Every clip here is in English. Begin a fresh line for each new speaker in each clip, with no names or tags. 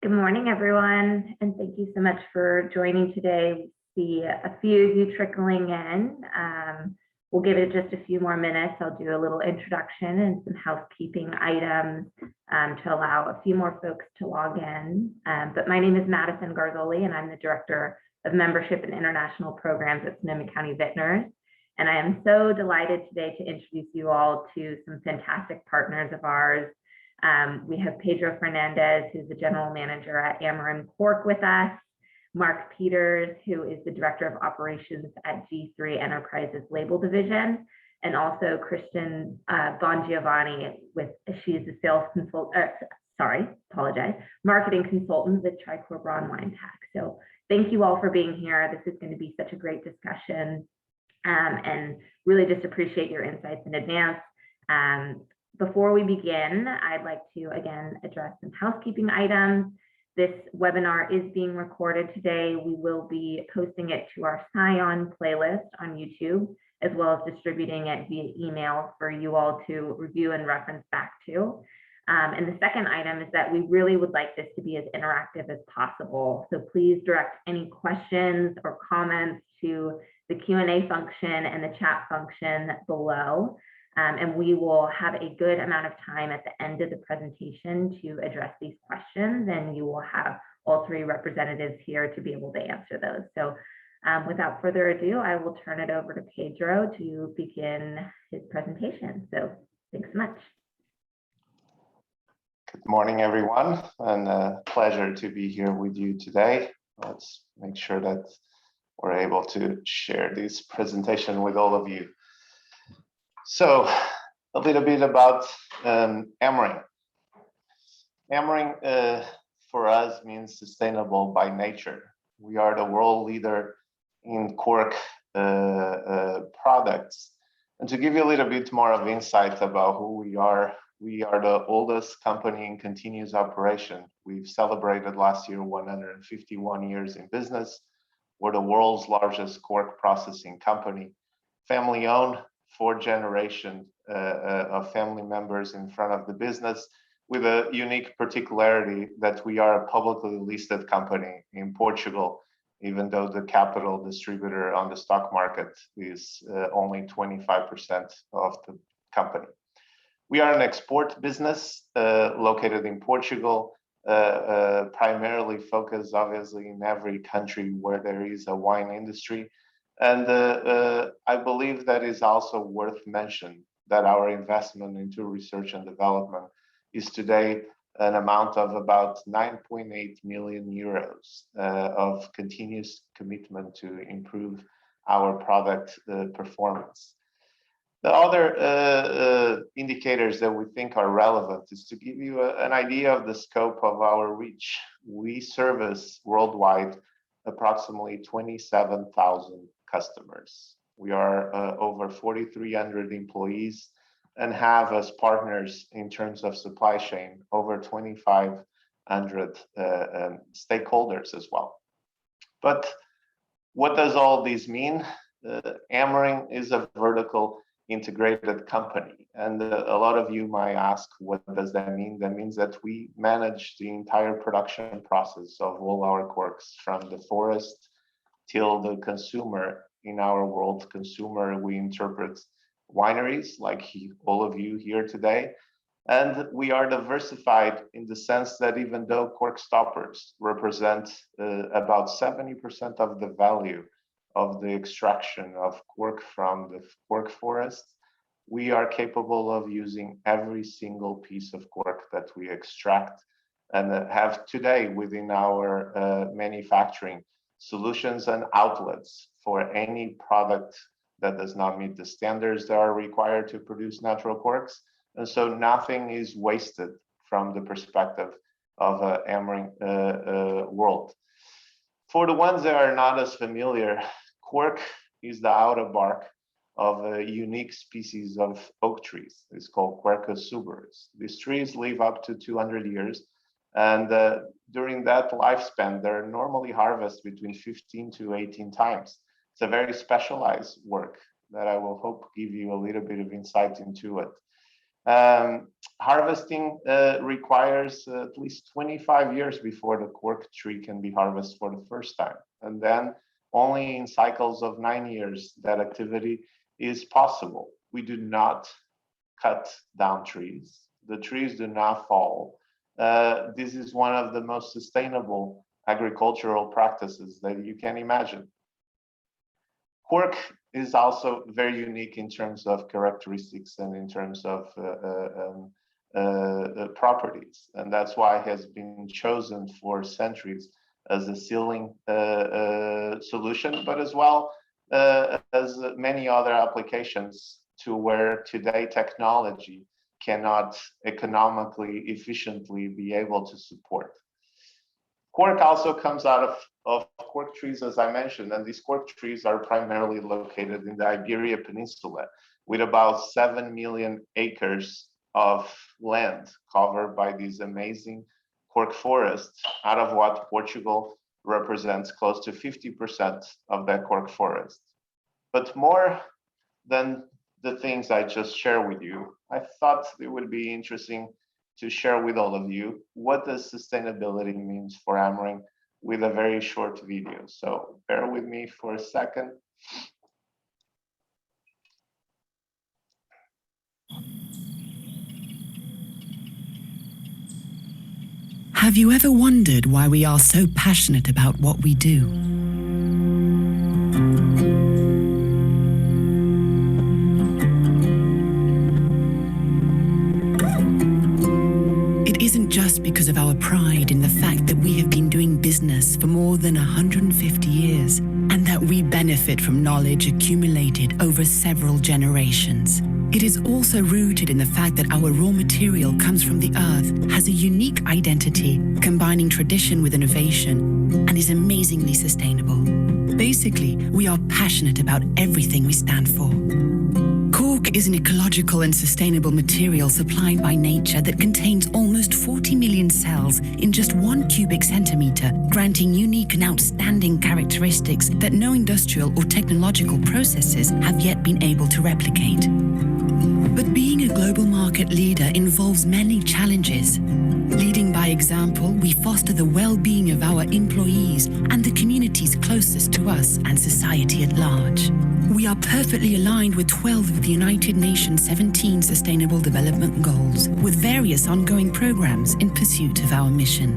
Good morning, everyone, and thank you so much for joining today. We see a few of you trickling in. We'll give it just a few more minutes. I'll do a little introduction and some housekeeping items to allow a few more folks to log in. But my name is Madison Garzoli, and I'm the Director of Membership and International Programs at Sonoma County Vintners. And I am so delighted today to introduce you all to some fantastic partners of ours. We have Pedro Fernandez, who's the General Manager at Amarin Cork with us, Mark Peters, who is the Director of Operations at G3 Enterprises Label Division, and also Kristen Bongiovanni, she's the marketing consultant with Tricor Braun Wine Pack. So thank you all for being here. This is going to be such a great discussion, and really just appreciate your insights in advance. Before we begin, I'd like to again address some housekeeping items. This webinar is being recorded today. We will be posting it to our SCION playlist on YouTube, as well as distributing it via email for you all to review and reference back to. And the second item is that we really would like this to be as interactive as possible. So please direct any questions or comments to the Q&A function and the chat function below. And we will have a good amount of time at the end of the presentation to address these questions, and you will have all three representatives here to be able to answer those. So without further ado, I will turn it over to Pedro to begin his presentation. So thanks so much.
Good morning, everyone, and a pleasure to be here with you today. Let's make sure that we're able to share this presentation with all of you. So a little bit about Amarin. Amarin for us means sustainable by nature. We are the world leader in cork products. And to give you a little bit more of insight about who we are the oldest company in continuous operation. We've celebrated last year 151 years in business. We're the world's largest cork processing company, family owned, 4 generations of family members in front of the business, with a unique particularity that we are a publicly listed company in Portugal, even though the capital distributor on the stock market is only 25% of the company. We are an export business located in Portugal, primarily focused obviously in every country where there is a wine industry. And I believe that is also worth mentioning that our investment into research and development is today an amount of about 9.8 million euros of continuous commitment to improve our product performance. The other indicators that we think are relevant is to give you an idea of the scope of our reach. We service worldwide approximately 27,000 customers. We are over 4,300 employees and have as partners in terms of supply chain over 2,500 stakeholders as well. But what does all this mean? Amarin is a vertical integrated company, and a lot of you might ask, what does that mean? That means that we manage the entire production process of all our corks, from the forest till the consumer. In our world, consumer, we interpret wineries like all of you here today. And we are diversified in the sense that even though cork stoppers represent about 70% of the value of the extraction of cork from the cork forest, we are capable of using every single piece of cork that we extract and have today within our manufacturing solutions and outlets for any product that does not meet the standards that are required to produce natural corks. And so nothing is wasted from the perspective of Amarin world. For the ones that are not as familiar, cork is the outer bark of a unique species of oak trees. It's called Quercus suberus. These trees live up to 200 years. And during that lifespan, they're normally harvested between 15 to 18 times. It's a very specialized work that I will hope give you a little bit of insight into it. Harvesting requires at least 25 years before the cork tree can be harvested for the first time. And then only in cycles of 9 years that activity is possible. We do not cut down trees. The trees do not fall. This is one of the most sustainable agricultural practices that you can imagine. Cork is also very unique in terms of characteristics and in terms of properties. And that's why it has been chosen for centuries as a sealing solution, but as well as many other applications to where today technology cannot economically, efficiently be able to support. Cork also comes out of cork trees, as I mentioned, and these cork trees are primarily located in the Iberia Peninsula, with about 7 million acres of land covered by these amazing cork forests, out of what Portugal represents close to 50% of that cork forest. But more than the things I just shared with you, I thought it would be interesting to share with all of you what does sustainability means for Amering with a very short video. So bear with me for a second.
Have you ever wondered why we are so passionate about what we do? It isn't just because of our pride in the fact that we have been doing business for more than 150 years and that we benefit from knowledge accumulated over several generations. It is also rooted in the fact that our raw material comes from the earth, has a unique identity, combining tradition with innovation, and is amazingly sustainable. Basically, we are passionate about everything we stand for. Cork is an ecological and sustainable material supplied by nature that contains almost 40 million cells in just 1 cubic centimeter, granting unique and outstanding characteristics that no industrial or technological processes have yet been able to replicate. But being a global market leader involves many challenges. Leading by example, we foster the well-being of our employees and the communities closest to us and society at large. We are perfectly aligned with 12 of the United Nations 17 Sustainable Development Goals, with various ongoing programs in pursuit of our mission.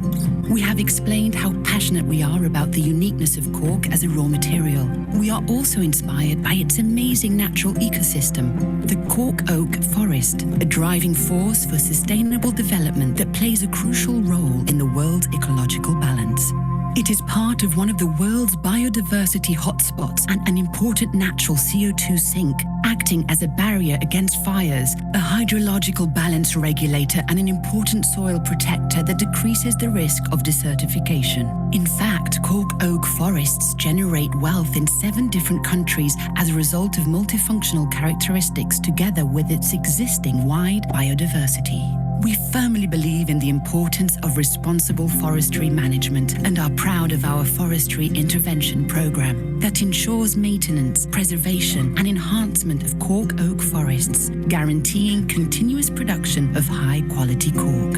We have explained how passionate we are about the uniqueness of cork as a raw material. We are also inspired by its amazing natural ecosystem, the cork oak forest, a driving force for sustainable development that plays a crucial role in the world's ecological balance. It is part of one of the world's biodiversity hotspots and an important natural CO2 sink, acting as a barrier against fires, a hydrological balance regulator, and an important soil protector that decreases the risk of desertification. In fact, cork oak forests generate wealth in 7 different countries as a result of multifunctional characteristics together with its existing wide biodiversity. We firmly believe in the importance of responsible forestry management and are proud of our forestry intervention program that ensures maintenance, preservation, and enhancement of cork oak forests, guaranteeing continuous production of high-quality cork.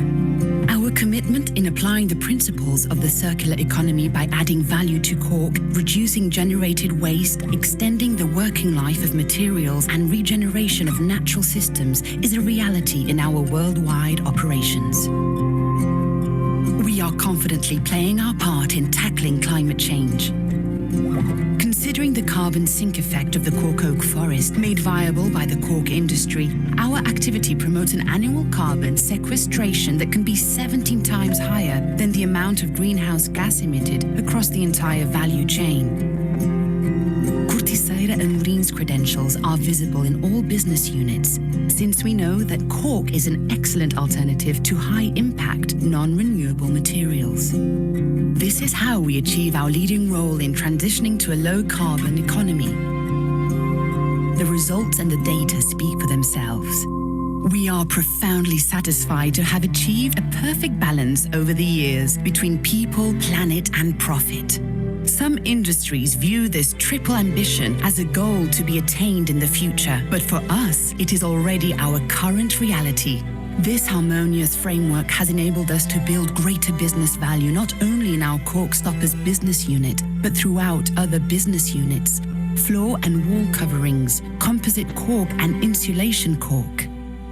Our commitment in applying the principles of the circular economy by adding value to cork, reducing generated waste, extending the working life of materials, and regeneration of natural systems is a reality in our worldwide operations. We are confidently playing our part in tackling climate change. Considering the carbon sink effect of the cork oak forest made viable by the cork industry, our activity promotes an annual carbon sequestration that can be 17 times higher than the amount of greenhouse gas emitted across the entire value chain. Corticeira and Mourin's credentials are visible in all business units, since we know that cork is an excellent alternative to high-impact, non-renewable materials. This is how we achieve our leading role in transitioning to a low-carbon economy. The results and the data speak for themselves. We are profoundly satisfied to have achieved a perfect balance over the years between people, planet, and profit. Some industries view this triple ambition as a goal to be attained in the future, but for us, it is already our current reality. This harmonious framework has enabled us to build greater business value not only in our cork stoppers business unit, but throughout other business units. Floor and wall coverings, composite cork and insulation cork.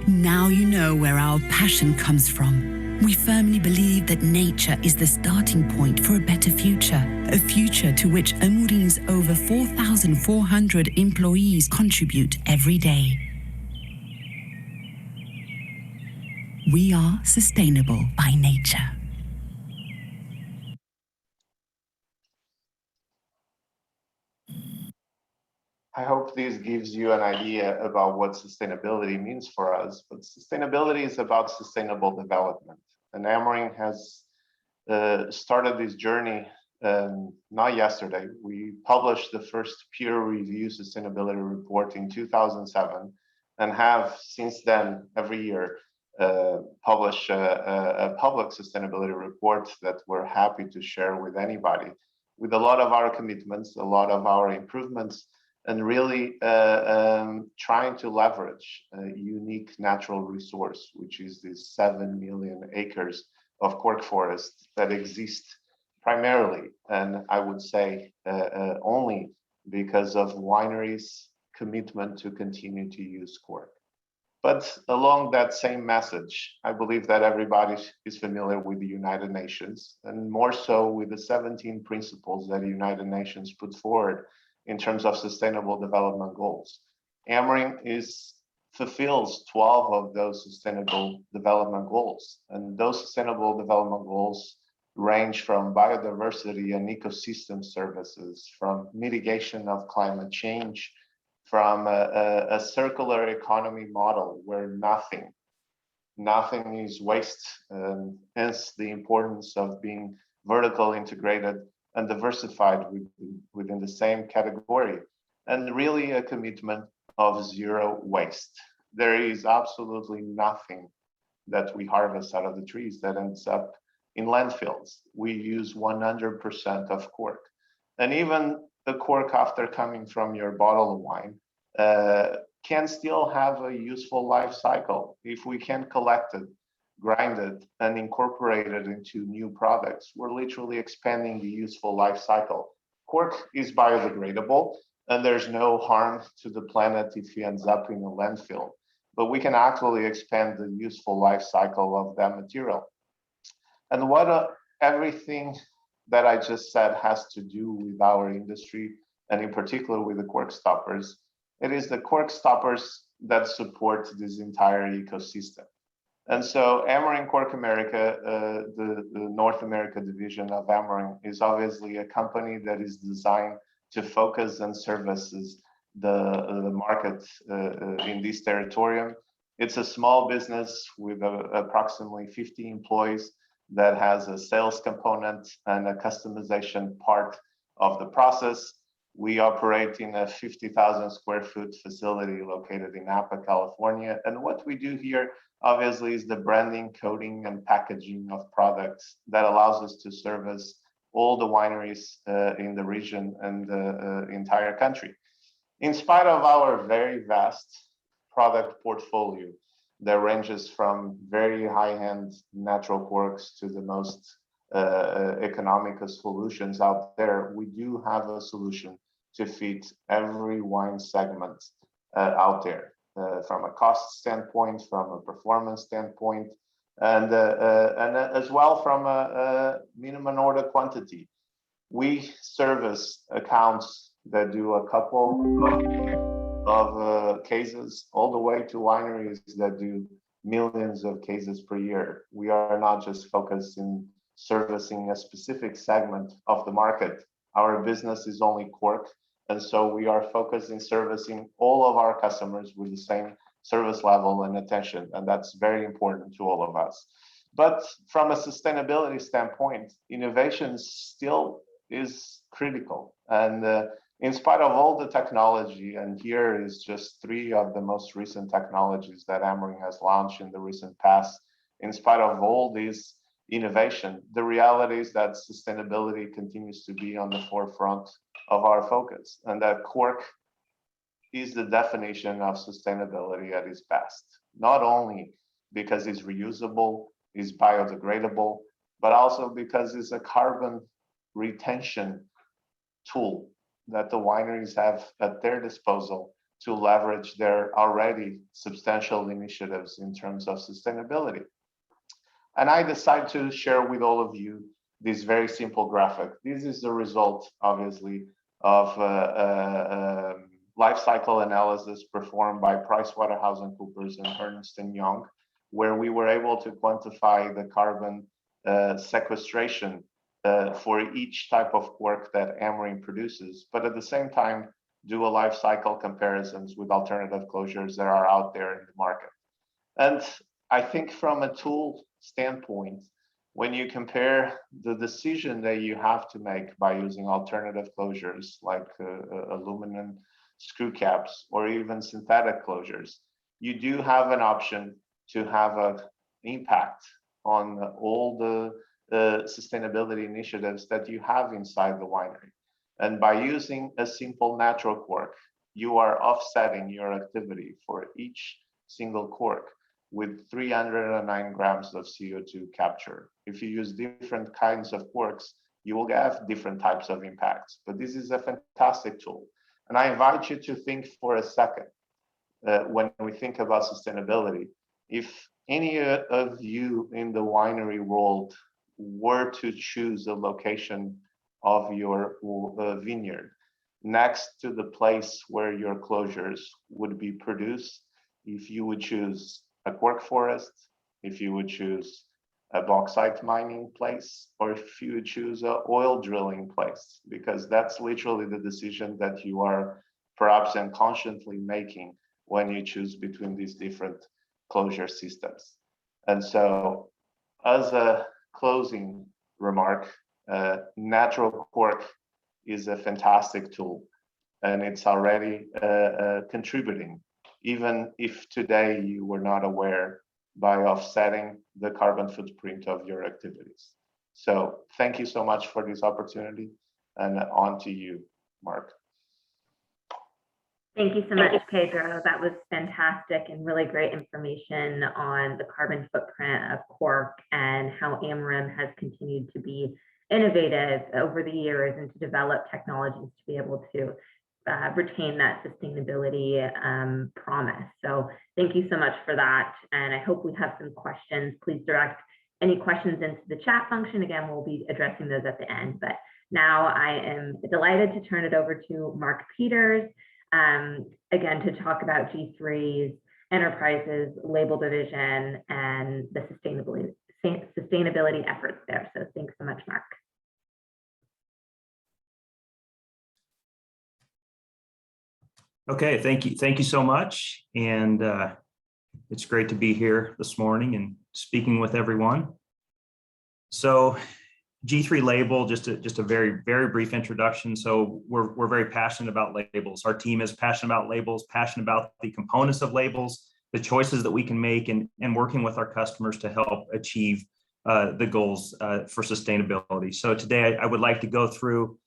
Now you know where our passion comes from. We firmly believe that nature is the starting point for a better future, a future to which Amurin's over 4,400 employees contribute every day. We are sustainable by nature.
I hope this gives you an idea about what sustainability means for us, but sustainability is about sustainable development. And Amorim has started this journey not yesterday. We published the first peer-reviewed sustainability report in 2007 and have since then, every year, published a public sustainability report that we're happy to share with anybody, with a lot of our commitments, a lot of our improvements, and really trying to leverage a unique natural resource, which is these 7 million acres of cork forest that exist primarily, and I would say only because of wineries' commitment to continue to use cork. But along that same message, I believe that everybody is familiar with the United Nations, and more so with the 17 principles that the United Nations put forward in terms of sustainable development goals. Amorim fulfills 12 of those sustainable development goals. And those sustainable development goals range from biodiversity and ecosystem services, from mitigation of climate change, from a circular economy model where nothing is waste, hence the importance of being vertical integrated and diversified within the same category, and really a commitment of zero waste. There is absolutely nothing that we harvest out of the trees that ends up in landfills. We use 100% of cork. And even the cork after coming from your bottle of wine can still have a useful life cycle. If we can collect it, grind it, and incorporate it into new products, we're literally expanding the useful life cycle. Cork is biodegradable, and there's no harm to the planet if it ends up in a landfill. But we can actually expand the useful life cycle of that material. And what everything that I just said has to do with our industry, and in particular with the cork stoppers, it is the cork stoppers that support this entire ecosystem. And so Amorim Cork America, the North America division of Amorim, is obviously a company that is designed to focus and services the market in this territorium. It's a small business with approximately 50 employees that has a sales component and a customization part of the process. We operate in a 50,000 square foot facility located in Napa, California. And what we do here, obviously, is the branding, coding, and packaging of products that allows us to service all the wineries in the region and the entire country. In spite of our very vast product portfolio that ranges from very high-end natural corks to the most economical solutions out there, we do have a solution to fit every wine segment out there, from a cost standpoint, from a performance standpoint, and as well from a minimum order quantity. We service accounts that do a couple of cases, all the way to wineries that do millions of cases per year. We are not just focused in servicing a specific segment of the market. Our business is only cork, and so we are focused in servicing all of our customers with the same service level and attention, and that's very important to all of us. But from a sustainability standpoint, innovation still is critical. And in spite of all the technology, and here is just 3 of the most recent technologies that Amorim has launched in the recent past, in spite of all these innovation. The reality is that sustainability continues to be on the forefront of our focus, and that cork is the definition of sustainability at its best, not only because it's reusable, it's biodegradable, but also because it's a carbon retention tool that the wineries have at their disposal to leverage their already substantial initiatives in terms of sustainability. And I decided to share with all of you this very simple graphic. This is the result, obviously, of life cycle analysis performed by PricewaterhouseCoopers and Ernst & Young, where we were able to quantify the carbon sequestration for each type of cork that Ameren produces, but at the same time, do a life cycle comparisons with alternative closures that are out there in the market. And I think from a tool standpoint, when you compare the decision that you have to make by using alternative closures like aluminum screw caps or even synthetic closures, you do have an option to have an impact on all the sustainability initiatives that you have inside the winery. And by using a simple natural cork, you are offsetting your activity for each single cork with 309 grams of CO2 capture. If you use different kinds of corks, you will have different types of impacts. But this is a fantastic tool. And I invite you to think for a second, when we think about sustainability, if any of you in the winery world were to choose a location of your vineyard next to the place where your closures would be produced, if you would choose a cork forest, if you would choose a bauxite mining place, or if you would choose an oil drilling place, because that's literally the decision that you are perhaps unconsciously making when you choose between these different closure systems. And so as a closing remark, natural cork is a fantastic tool, and it's already contributing, even if today you were not aware, by offsetting the carbon footprint of your activities. So thank you so much for this opportunity, and on to you, Mark.
Thank you so much, Pedro. That was fantastic and really great information on the carbon footprint of cork and how Ameren has continued to be innovative over the years and to develop technologies to be able to retain that sustainability promise. So thank you so much for that. And I hope we have some questions. Please direct any questions into the chat function. Again, we'll be addressing those at the end. But now I am delighted to turn it over to Mark Peters, again, to talk about G3's Enterprises Label Division and the sustainability efforts there. So thanks so much, Mark.
Okay, thank you. Thank you so much. And it's great to be here this morning and speaking with everyone. So G3 label, just a very, very brief introduction. So we're very passionate about labels. Our team is passionate about labels, passionate about the components of labels, the choices that we can make, and working with our customers to help achieve the goals for sustainability. So today I would like to go through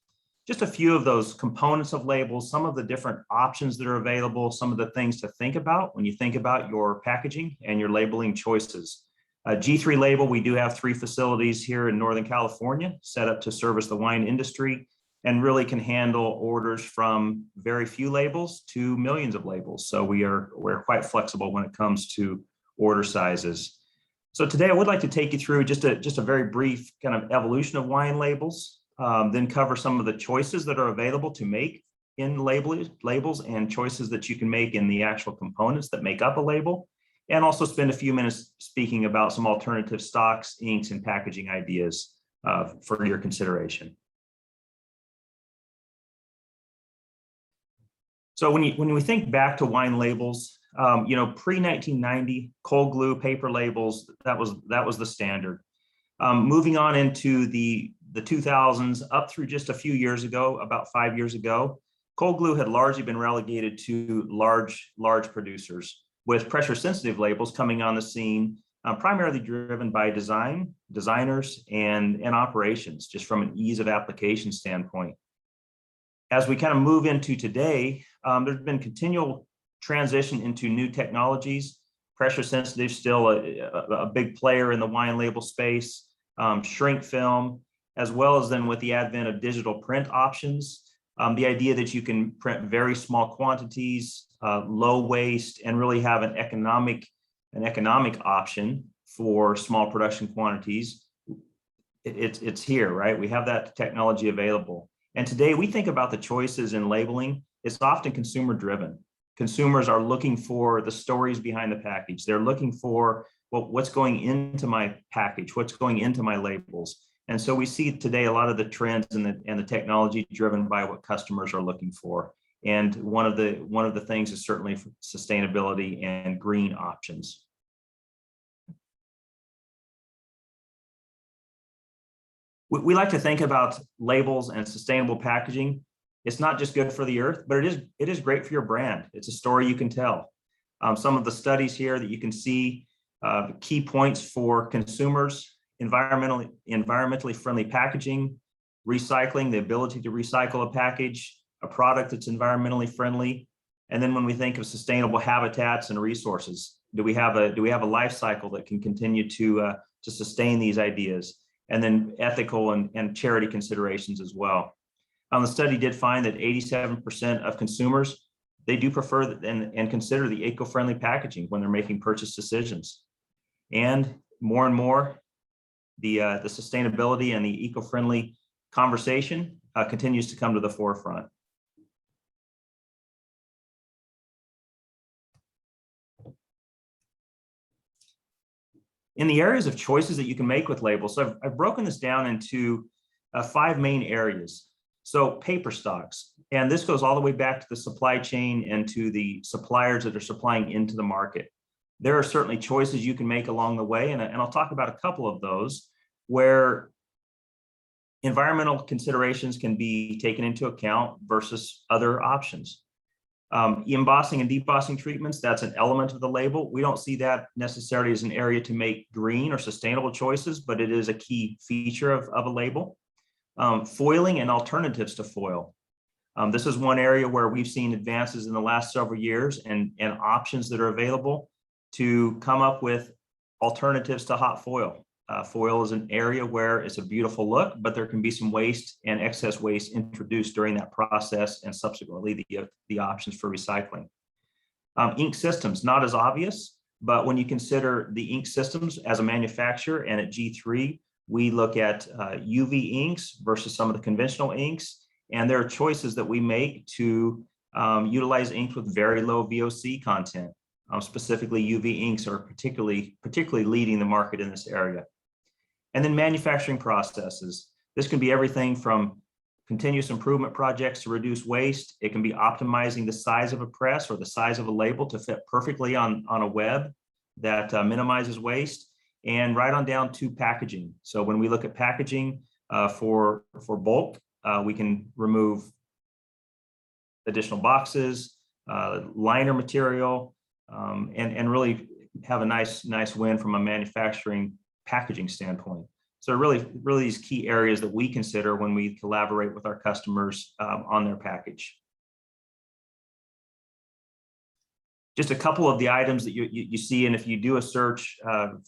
just a few of those components of labels, some of the different options that are available, some of the things to think about when you think about your packaging and your labeling choices. G3 label, we do have 3 facilities here in Northern California set up to service the wine industry and really can handle orders from very few labels to millions of labels. So we're quite flexible when it comes to order sizes. So today I would like to take you through just a very brief kind of evolution of wine labels, then cover some of the choices that are available to make in labels and choices that you can make in the actual components that make up a label, and also spend a few minutes speaking about some alternative stocks, inks, and packaging ideas for your consideration. So when we think back to wine labels, pre-1990, cold glue paper labels, that was the standard. Moving on into the 2000s, up through just a few years ago, about 5 years ago, cold glue had largely been relegated to large producers, with pressure sensitive labels coming on the scene primarily driven by designers, and operations, just from an ease of application standpoint. As we kind of move into today, there's been continual transition into new technologies. Pressure sensitive, still a big player in the wine label space, shrink film, as well as then with the advent of digital print options, the idea that you can print very small quantities, low waste, and really have an economic option for small production quantities. It's here, right? We have that technology available. And today we think about the choices in labeling. It's often consumer driven. Consumers are looking for the stories behind the package. They're looking for, well, what's going into my package, what's going into my labels. And so we see today a lot of the trends and the technology driven by what customers are looking for. And one of the things is certainly sustainability and green options. We like to think about labels and sustainable packaging. It's not just good for the earth, but it is great for your brand. It's a story you can tell. Some of the studies here that you can see, key points for consumers: environmentally friendly packaging, recycling, the ability to recycle a package, a product that's environmentally friendly. And then when we think of sustainable habitats and resources, do we have a life cycle that can continue to sustain these ideas? And then ethical and charity considerations as well. The study did find that 87% of consumers, they do prefer and consider the eco-friendly packaging when they're making purchase decisions. And more, the sustainability and the eco-friendly conversation continues to come to the forefront. In the areas of choices that you can make with labels, so I've broken this down into 5 main areas. So paper stocks, and this goes all the way back to the supply chain and to the suppliers that are supplying into the market. There are certainly choices you can make along the way, and I'll talk about a couple of those where environmental considerations can be taken into account versus other options. Embossing and debossing treatments, that's an element of the label. We don't see that necessarily as an area to make green or sustainable choices, but it is a key feature of a label. Foiling and alternatives to foil. This is one area where we've seen advances in the last several years and options that are available to come up with alternatives to hot foil. Foil is an area where it's a beautiful look, but there can be some waste and excess waste introduced during that process, and subsequently the options for recycling. Ink systems, not as obvious, but when you consider the ink systems as a manufacturer, and at G3, we look at UV inks versus some of the conventional inks, and there are choices that we make to utilize inks with very low VOC content. Specifically, UV inks are particularly leading the market in this area. And then manufacturing processes. This can be everything from continuous improvement projects to reduce waste. It can be optimizing the size of a press or the size of a label to fit perfectly on a web that minimizes waste, and right on down to packaging. So when we look at packaging for bulk, we can remove additional boxes, liner material, and really have a nice win from a manufacturing packaging standpoint. So really these key areas that we consider when we collaborate with our customers on their package. Just a couple of the items that you see, and if you do a search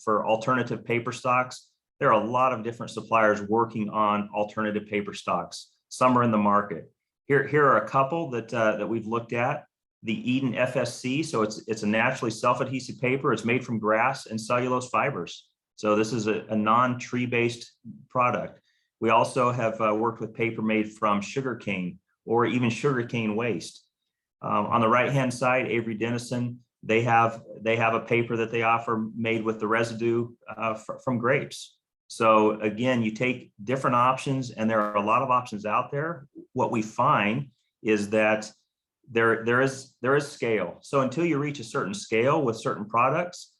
for alternative paper stocks, there are a lot of different suppliers working on alternative paper stocks. Some are in the market. Here are a couple that we've looked at. The Eden FSC, so it's a naturally self-adhesive paper. It's made from grass and cellulose fibers. So this is a non-tree-based product. We also have worked with paper made from sugarcane or even sugarcane waste. On the right-hand side, Avery Dennison, they have a paper that they offer made with the residue from grapes. So again, you take different options, and there are a lot of options out there. What we find is that there is scale. So until you reach a certain scale with certain products,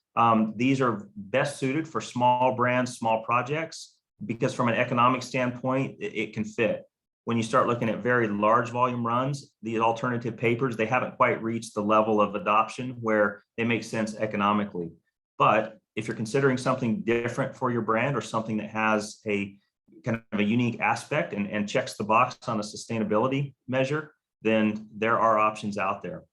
these are best suited for small brands, small projects, because from an economic standpoint, it can fit. When you start looking at very large volume runs, the alternative papers, they haven't quite reached the level of adoption where they make sense economically. But if you're considering something different for your brand or something that has a kind of a unique aspect and checks the box on a sustainability measure, then there are options out there.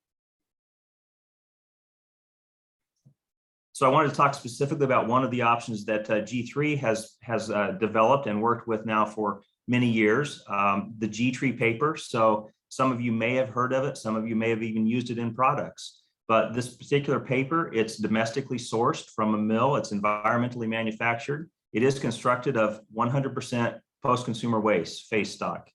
So I wanted to talk specifically about one of the options that G3 has developed and worked with now for many years, the G3 paper. So some of you may have heard of it. Some of you may have even used it in products. But this particular paper, it's domestically sourced from a mill. It's environmentally manufactured. It is constructed of 100% post-consumer waste, face stock.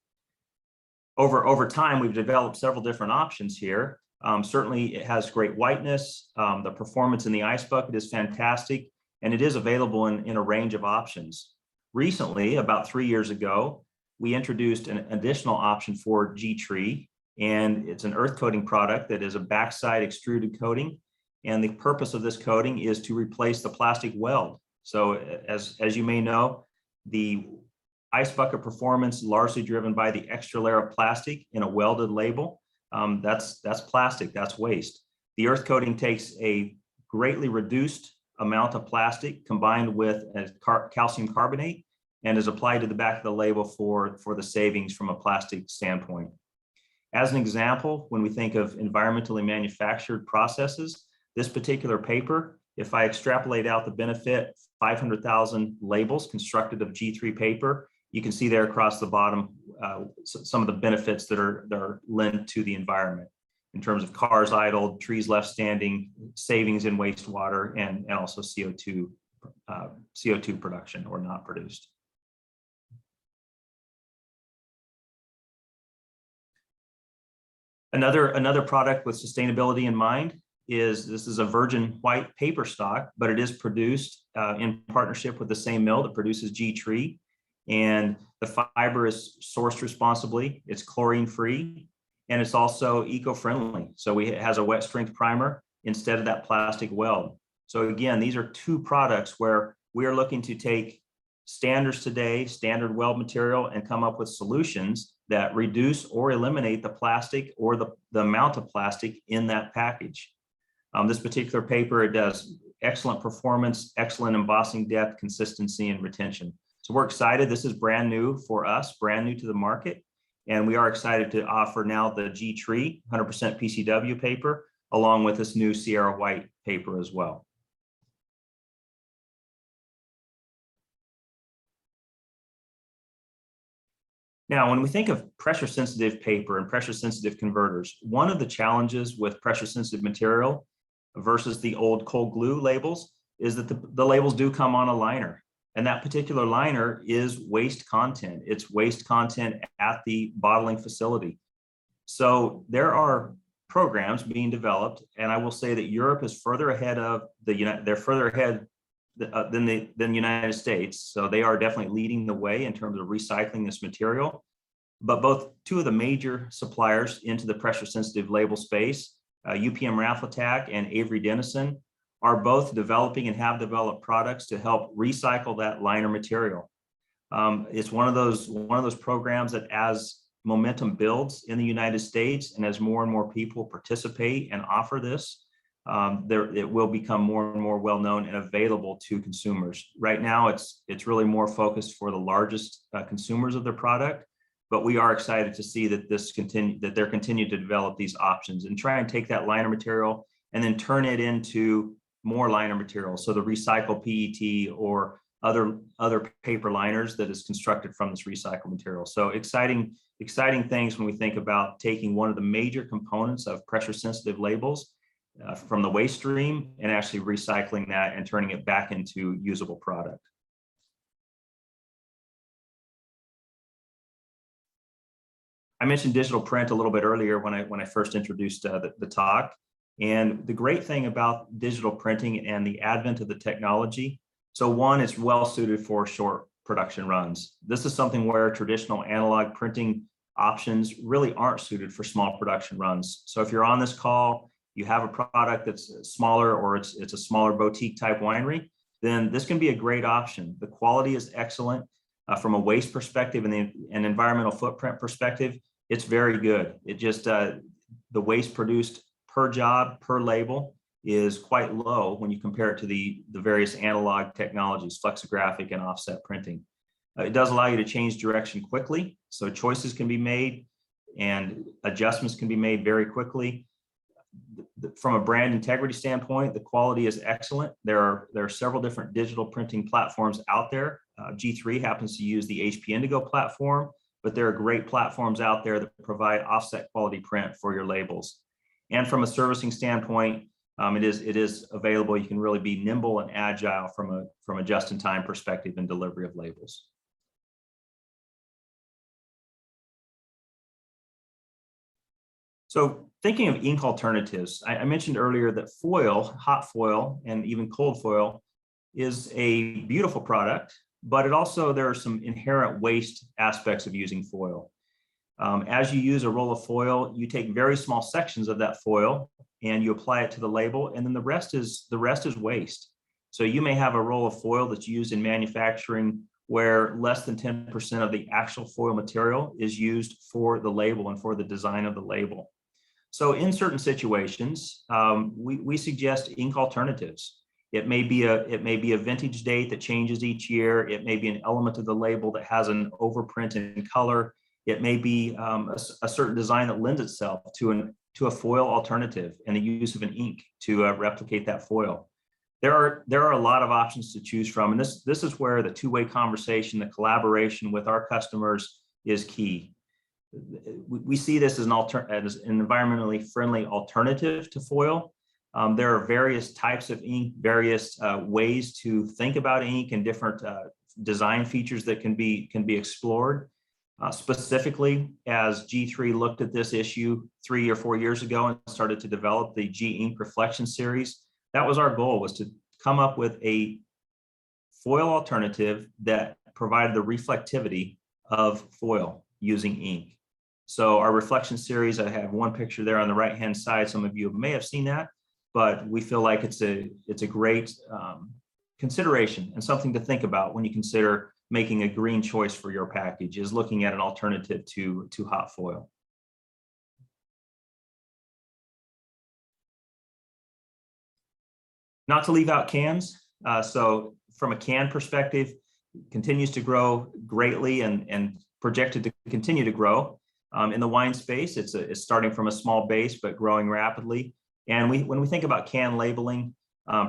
Over time, we've developed several different options here. Certainly, it has great whiteness. The performance in the ice bucket is fantastic, and it is available in a range of options. Recently, about 3 years ago, we introduced an additional option for G3, and it's an earth coating product that is a backside extruded coating. And the purpose of this coating is to replace the plastic weld. So as you may know, the ice bucket performance largely driven by the extra layer of plastic in a welded label. That's plastic, that's waste. The earth coating takes a greatly reduced amount of plastic combined with calcium carbonate and is applied to the back of the label for the savings from a plastic standpoint. As an example, when we think of environmentally manufactured processes, this particular paper, if I extrapolate out the benefit, 500,000 labels constructed of G3 paper, you can see there across the bottom some of the benefits that are linked to the environment in terms of cars idled, trees left standing, savings in wastewater, and also CO2 production or not produced. Another product with sustainability in mind is this is a virgin white paper stock, but it is produced in partnership with the same mill that produces G3. And the fiber is sourced responsibly, it's chlorine-free, and it's also eco-friendly. So it has a wet strength primer instead of that plastic weld. So again, these are two products where we are looking to take standards today, standard weld material, and come up with solutions that reduce or eliminate the plastic or the amount of plastic in that package. This particular paper, it does excellent performance, excellent embossing depth, consistency, and retention. So we're excited. This is brand new for us, brand new to the market. And we are excited to offer now the G3 100% PCW paper, along with this new Sierra White paper as well. Now, when we think of pressure sensitive paper and pressure sensitive converters, one of the challenges with pressure sensitive material versus the old cold glue labels is that the labels do come on a liner. And that particular liner is waste content. It's waste content at the bottling facility. So there are programs being developed, and I will say that Europe is further ahead of they're further ahead than the United States. So they are definitely leading the way in terms of recycling this material. But two of the major suppliers into the pressure sensitive label space, UPM Raflatac and Avery Dennison, are both developing and have developed products to help recycle that liner material. It's one of those programs that as momentum builds in the United States and as more and more people participate and offer this, it will become more and more well-known and available to consumers. Right now, it's really more focused for the largest consumers of their product, but we are excited to see that they're continuing to develop these options and try and take that liner material and then turn it into more liner material. So the recycled PET or other paper liners that is constructed from this recycled material. So exciting things when we think about taking one of the major components of pressure sensitive labels from the waste stream and actually recycling that and turning it back into usable product. I mentioned digital print a little bit earlier when I first introduced the talk. And the great thing about digital printing and the advent of the technology, so one, it's well suited for short production runs. This is something where traditional analog printing options really aren't suited for small production runs. So if you're on this call, you have a product that's smaller or it's a smaller boutique type winery, then this can be a great option. The quality is excellent from a waste perspective and an environmental footprint perspective. It's very good. It just, the waste produced per job, per label is quite low when you compare it to the various analog technologies, flexographic and offset printing. It does allow you to change direction quickly, so choices can be made and adjustments can be made very quickly. From a brand integrity standpoint, the quality is excellent. There are several different digital printing platforms out there. G3 happens to use the HP Indigo platform, but there are great platforms out there that provide offset quality print for your labels. And from a servicing standpoint, it is available. You can really be nimble and agile from a just-in-time perspective and delivery of labels. So thinking of ink alternatives, I mentioned earlier that foil, hot foil, and even cold foil is a beautiful product, but there are some inherent waste aspects of using foil. As you use a roll of foil, you take very small sections of that foil and you apply it to the label, and then the rest is waste. So you may have a roll of foil that's used in manufacturing where less than 10% of the actual foil material is used for the label and for the design of the label. So in certain situations, we suggest ink alternatives. It may be a vintage date that changes each year. It may be an element of the label that has an overprint in color. It may be a certain design that lends itself to a foil alternative and the use of an ink to replicate that foil. There are a lot of options to choose from, and this is where the two-way conversation, the collaboration with our customers is key. We see this as an environmentally friendly alternative to foil. There are various types of ink, various ways to think about ink, and different design features that can be explored. Specifically, as G3 looked at this issue 3 or 4 years ago and started to develop the G Ink Reflection series, that was our goal, was to come up with a foil alternative that provided the reflectivity of foil using ink. So our reflection series, I have one picture there on the right-hand side. Some of you may have seen that, but we feel like it's a great consideration and something to think about when you consider making a green choice for your package, is looking at an alternative to hot foil. Not to leave out cans. So from a can perspective, continues to grow greatly and projected to continue to grow. In the wine space, it's starting from a small base, but growing rapidly. And when we think about can labeling,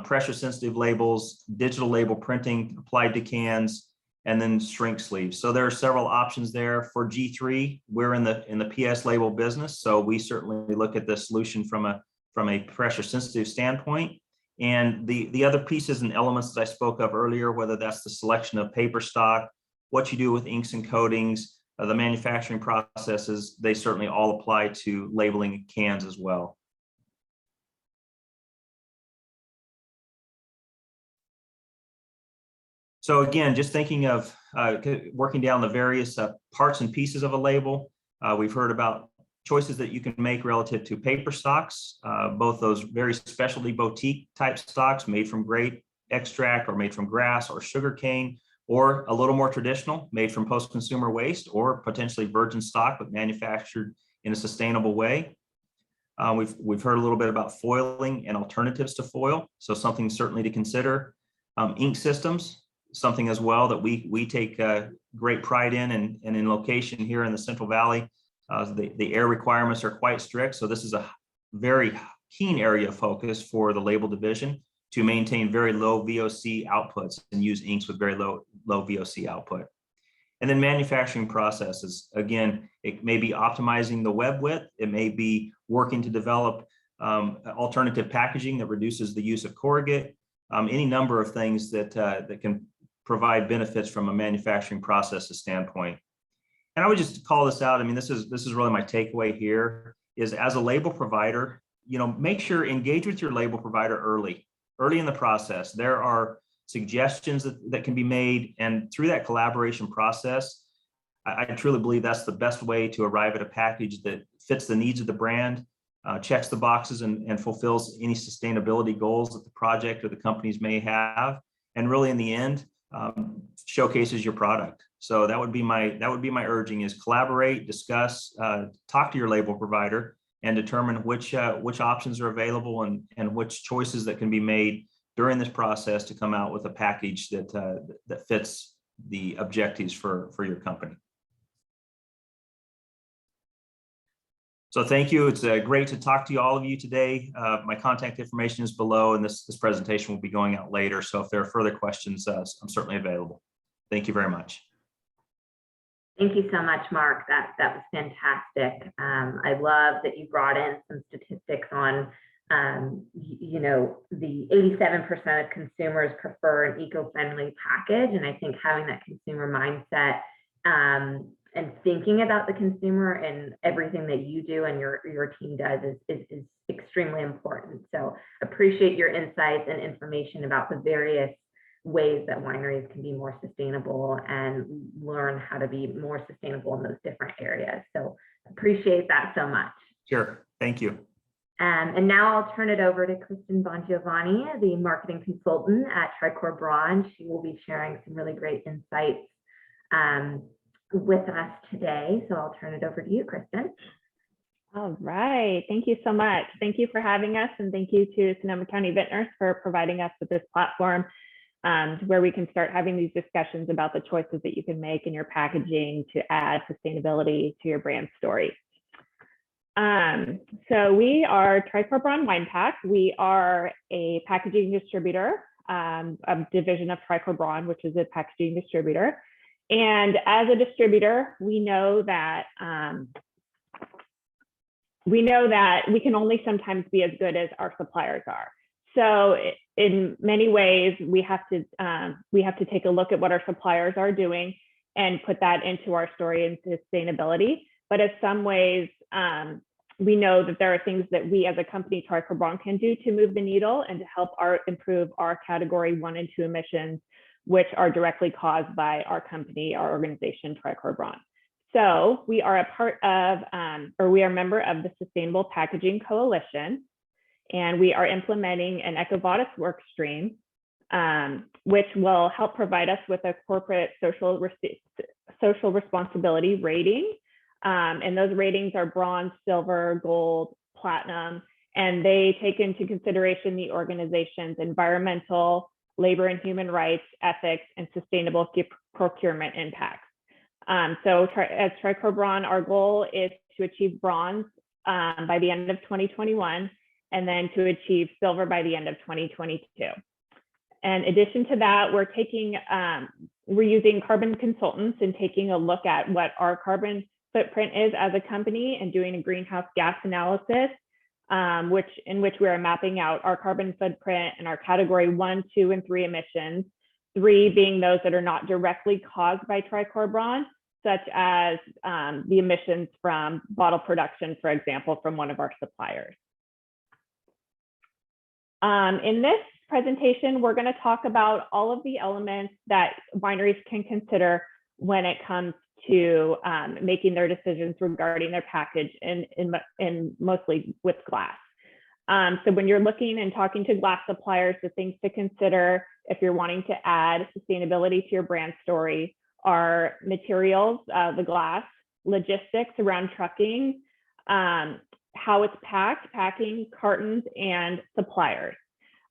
pressure sensitive labels, digital label printing applied to cans, and then shrink sleeves. So there are several options there. For G3, we're in the PS label business, so we certainly look at the solution from a pressure sensitive standpoint. And the other pieces and elements that I spoke of earlier, whether that's the selection of paper stock, what you do with inks and coatings, the manufacturing processes, they certainly all apply to labeling cans as well. So again, just thinking of working down the various parts and pieces of a label, we've heard about choices that you can make relative to paper stocks, both those very specialty boutique type stocks made from grape extract or made from grass or sugarcane, or a little more traditional, made from post-consumer waste or potentially virgin stock but manufactured in a sustainable way. We've heard a little bit about foiling and alternatives to foil, so something certainly to consider. Ink systems, something as well that we take great pride in, and in location here in the Central Valley. The air requirements are quite strict, so this is a very keen area of focus for the label division to maintain very low VOC outputs and use inks with very low VOC output. And then manufacturing processes, again, it may be optimizing the web width, it may be working to develop alternative packaging that reduces the use of corrugate, any number of things that can provide benefits from a manufacturing processes standpoint. And I would just call this out. I mean, this is really my takeaway here, is as a label provider, make sure engage with your label provider early in the process. There are suggestions that can be made, and through that collaboration process, I truly believe that's the best way to arrive at a package that fits the needs of the brand, checks the boxes and fulfills any sustainability goals that the project or the companies may have, and really in the end, showcases your product. So that would be my urging, is collaborate, discuss, talk to your label provider, and determine which options are available and which choices that can be made during this process to come out with a package that fits the objectives for your company. So thank you. It's great to talk to all of you today. My contact information is below, and this presentation will be going out later. So if there are further questions, I'm certainly available. Thank you very much.
Thank you so much, Mark. That was fantastic. I love that you brought in some statistics on, you know, the 87% of consumers prefer an eco-friendly package. And I think having that consumer mindset and thinking about the consumer and everything that you do and your team does is extremely important. So appreciate your insights and information about the various ways that wineries can be more sustainable and learn how to be more sustainable in those different areas. So appreciate that so much.
Sure, thank you.
And now I'll turn it over to Kristen Bongiovanni, the marketing consultant at Tricor Braun. She will be sharing some really great insights with us today. So I'll turn it over to you, Kristen.
All right, thank you so much. Thank you for having us, and thank you to Sonoma County Vintners for providing us with this platform where we can start having these discussions about the choices that you can make in your packaging to add sustainability to your brand story. So we are Tricor Braun Wine Pack. We are a packaging distributor, a division of Tricor Braun, which is a packaging distributor. And as a distributor, we know that we can only sometimes be as good as our suppliers are. So in many ways, we have to take a look at what our suppliers are doing and put that into our story and sustainability. But in some ways, we know that there are things that we as a company, Tricor Braun, can do to move the needle and to help improve our category 1 and 2 emissions, which are directly caused by our company, our organization, Tricor Braun. So we are a part of, or we are a member of the Sustainable Packaging Coalition, and we are implementing an EcoVadis work stream, which will help provide us with a corporate social responsibility rating. And those ratings are bronze, silver, gold, platinum, and they take into consideration the organization's environmental, labor and human rights, ethics, and sustainable procurement impacts. So as Tricor Braun, our goal is to achieve bronze by the end of 2021, and then to achieve silver by the end of 2022. In addition to that, we're using carbon consultants and taking a look at what our carbon footprint is as a company and doing a greenhouse gas analysis, in which we are mapping out our carbon footprint and our category 1, 2, and 3 emissions, 3 being those that are not directly caused by Tricor Braun, such as the emissions from bottle production, for example, from one of our suppliers. In this presentation, we're going to talk about all of the elements that wineries can consider when it comes to making their decisions regarding their package, and mostly with glass. So when you're looking and talking to glass suppliers, the things to consider if you're wanting to add sustainability to your brand story are materials, the glass, logistics around trucking, how it's packed, packing, cartons, and suppliers.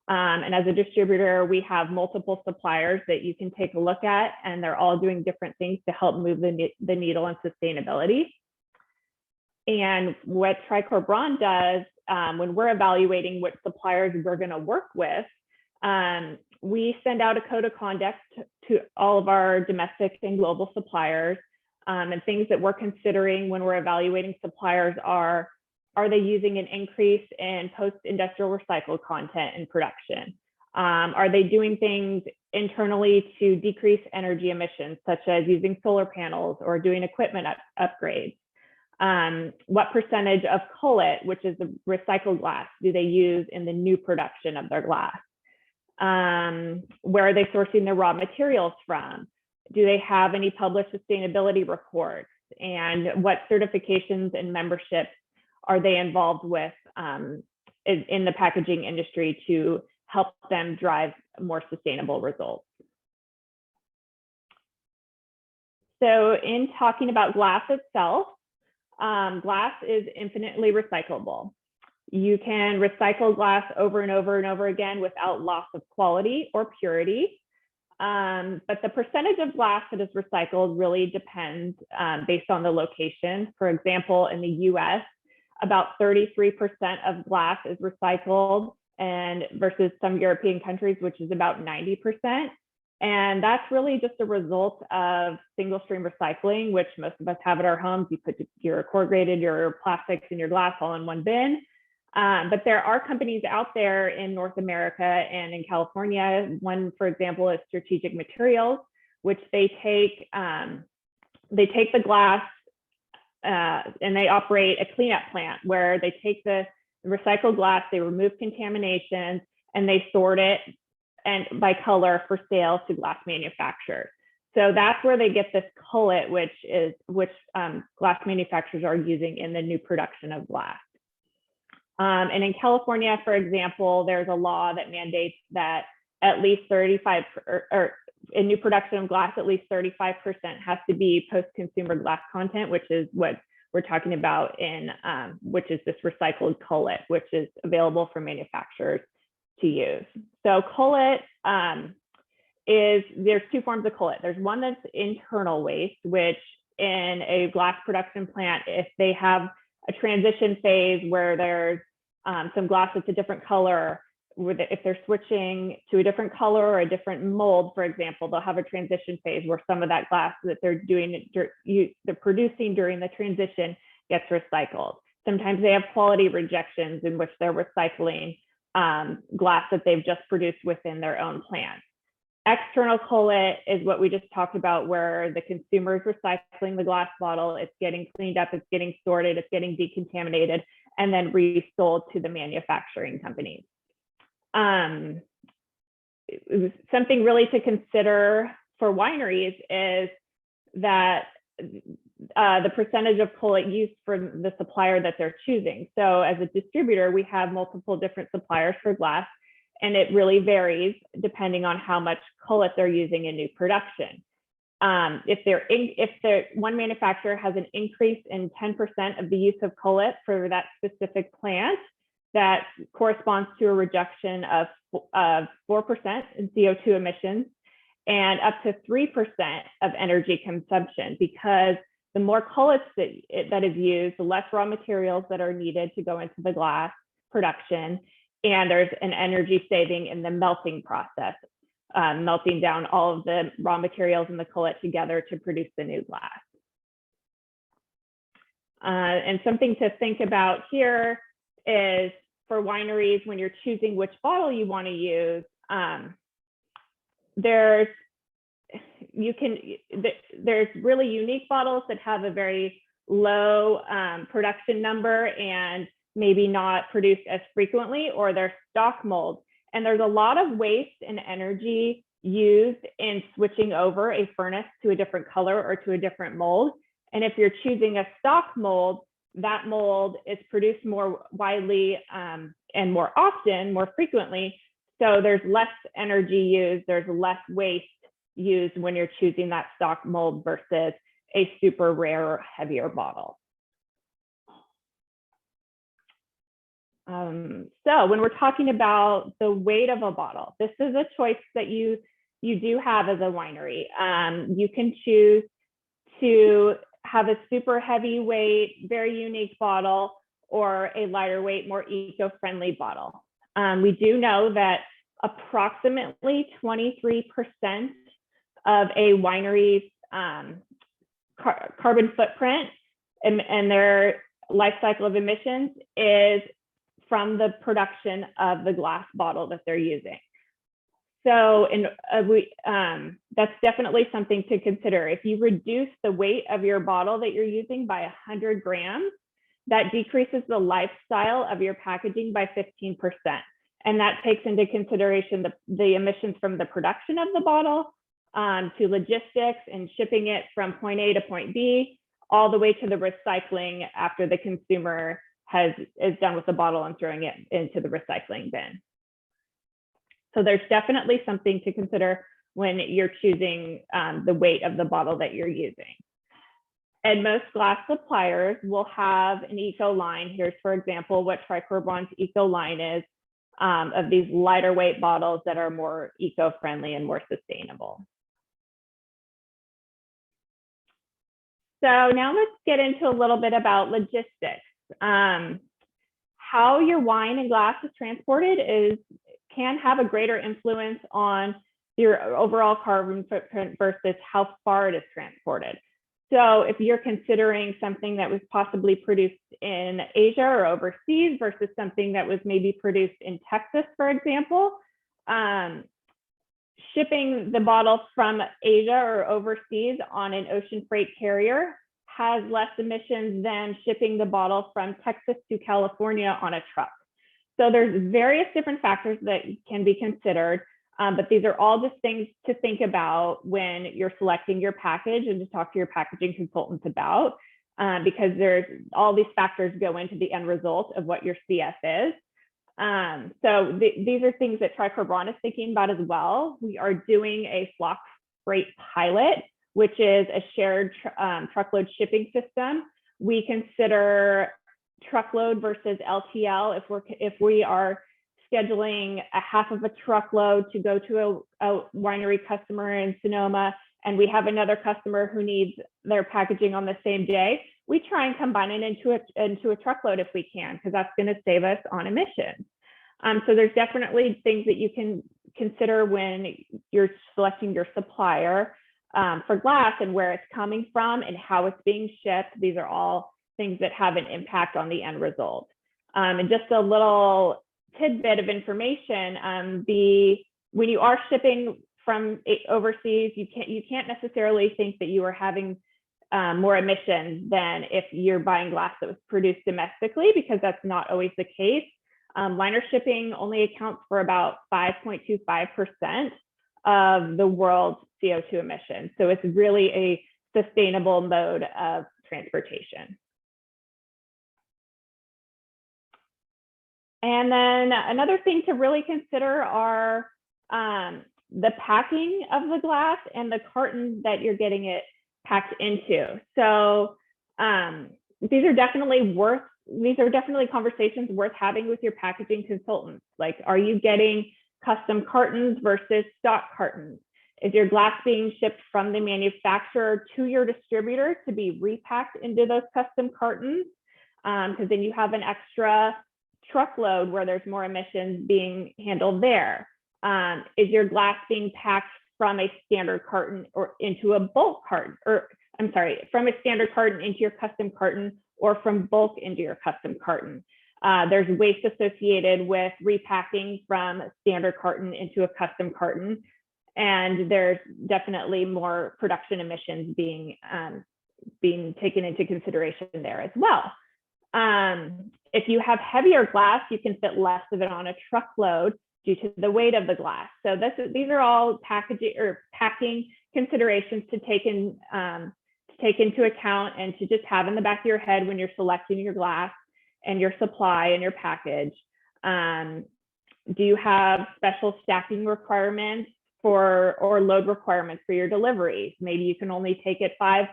And as a distributor, we have multiple suppliers that you can take a look at, and they're all doing different things to help move the needle on sustainability. And what Tricor Braun does when we're evaluating what suppliers we're going to work with, we send out a code of conduct to all of our domestic and global suppliers, and things that we're considering when we're evaluating suppliers are they using an increase in post-industrial recycled content in production? Are they doing things internally to decrease energy emissions, such as using solar panels or doing equipment upgrades? What percentage of cullet, which is the recycled glass, do they use in the new production of their glass? Where are they sourcing their raw materials from? Do they have any published sustainability reports? And what certifications and memberships are they involved with in the packaging industry to help them drive more sustainable results? So in talking about glass itself, glass is infinitely recyclable. You can recycle glass over and over and over again without loss of quality or purity. But the percentage of glass that is recycled really depends based on the location. For example, in the US, about 33% of glass is recycled, and versus some European countries, which is about 90%. And that's really just a result of single stream recycling, which most of us have at our homes. You put your corrugated, your plastics, and your glass all in one bin. But there are companies out there in North America and in California. One, for example, is Strategic Materials, which they take the glass and they operate a cleanup plant where they take the recycled glass, they remove contaminations, and they sort it and by color for sale to glass manufacturers. So that's where they get this cullet, which glass manufacturers are using in the new production of glass. And in California, for example, there's a law that mandates that at least 35, or in new production of glass, at least 35% has to be post-consumer glass content, which is what we're talking about in, which is this recycled cullet, which is available for manufacturers to use. So cullet there's two forms of cullet. There's one that's internal waste, which in a glass production plant, if they have a transition phase where there's some glass that's a different color, if they're switching to a different color or a different mold, for example, they'll have a transition phase where some of that glass that they're producing during the transition gets recycled. Sometimes they have quality rejections in which they're recycling glass that they've just produced within their own plant. External cullet is what we just talked about, where the consumer is recycling the glass bottle, it's getting cleaned up, it's getting sorted, it's getting decontaminated, and then resold to the manufacturing companies. Something really to consider for wineries is that the percentage of cullet used for the supplier that they're choosing. So as a distributor, we have multiple different suppliers for glass, and it really varies depending on how much cullet they're using in new production. If one manufacturer has an increase in 10% of the use of cullet for that specific plant, that corresponds to a reduction of 4% in CO2 emissions and up to 3% of energy consumption, because the more cullets that is used, the less raw materials that are needed to go into the glass production, and there's an energy saving in the melting process, melting down all of the raw materials in the cullet together to produce the new glass. And something to think about here is for wineries, when you're choosing which bottle you want to use, there's really unique bottles that have a very low production number and maybe not produced as frequently, or they're stock molds. And there's a lot of waste and energy used in switching over a furnace to a different color or to a different mold. And if you're choosing a stock mold, that mold is produced more widely and more often, more frequently. So there's less energy used, there's less waste used when you're choosing that stock mold versus a super rare or heavier bottle. So when we're talking about the weight of a bottle, this is a choice that you do have as a winery. You can choose to have a super heavyweight, very unique bottle, or a lighter weight, more eco-friendly bottle. We do know that approximately 23% of a winery's carbon footprint and their life cycle of emissions is from the production of the glass bottle that they're using. So that's definitely something to consider. If you reduce the weight of your bottle that you're using by 100 grams, that decreases the lifestyle of your packaging by 15%. And that takes into consideration the emissions from the production of the bottle to logistics and shipping it from point A to point B, all the way to the recycling after the consumer is done with the bottle and throwing it into the recycling bin. So there's definitely something to consider when you're choosing the weight of the bottle that you're using. And most glass suppliers will have an eco line. Here's, for example, what Tricorbron's eco line is, of these lighter weight bottles that are more eco-friendly and more sustainable. So now let's get into a little bit about logistics. How your wine and glass is transported can have a greater influence on your overall carbon footprint versus how far it is transported. So if you're considering something that was possibly produced in Asia or overseas versus something that was maybe produced in Texas, for example, shipping the bottle from Asia or overseas on an ocean freight carrier has less emissions than shipping the bottle from Texas to California on a truck. So there's various different factors that can be considered, but these are all just things to think about when you're selecting your package and to talk to your packaging consultants about, because there's all these factors go into the end result of what your CF is. So these are things that Tricorbron is thinking about as well. We are doing a flock freight pilot, which is a shared truckload shipping system. We consider truckload versus LTL if we are scheduling a half of a truckload to go to a winery customer in Sonoma, and we have another customer who needs their packaging on the same day. We try and combine it into a truckload if we can, because that's going to save us on emissions. So there's definitely things that you can consider when you're selecting your supplier for glass and where it's coming from and how it's being shipped. These are all things that have an impact on the end result. And just a little tidbit of information, when you are shipping from overseas, you can't necessarily think that you are having more emissions than if you're buying glass that was produced domestically, because that's not always the case. Liner shipping only accounts for about 5.25% of the world's CO2 emissions. So it's really a sustainable mode of transportation. And then another thing to really consider are the packing of the glass and the carton that you're getting it packed into. So these are definitely conversations worth having with your packaging consultants. Like, are you getting custom cartons versus stock cartons? Is your glass being shipped from the manufacturer to your distributor to be repacked into those custom cartons? Because then you have an extra truckload where there's more emissions being handled there. Is your glass being packed from a standard carton or into a bulk carton, or I'm sorry, from a standard carton into your custom carton, or from bulk into your custom carton? There's waste associated with repacking from standard carton into a custom carton, and there's definitely more production emissions being taken into consideration there as well. If you have heavier glass, you can fit less of it on a truckload due to the weight of the glass. So these are all packaging or packing considerations to take into account and to just have in the back of your head when you're selecting your glass and your supply and your package. Do you have special stacking requirements or load requirements for your deliveries? Maybe you can only take it five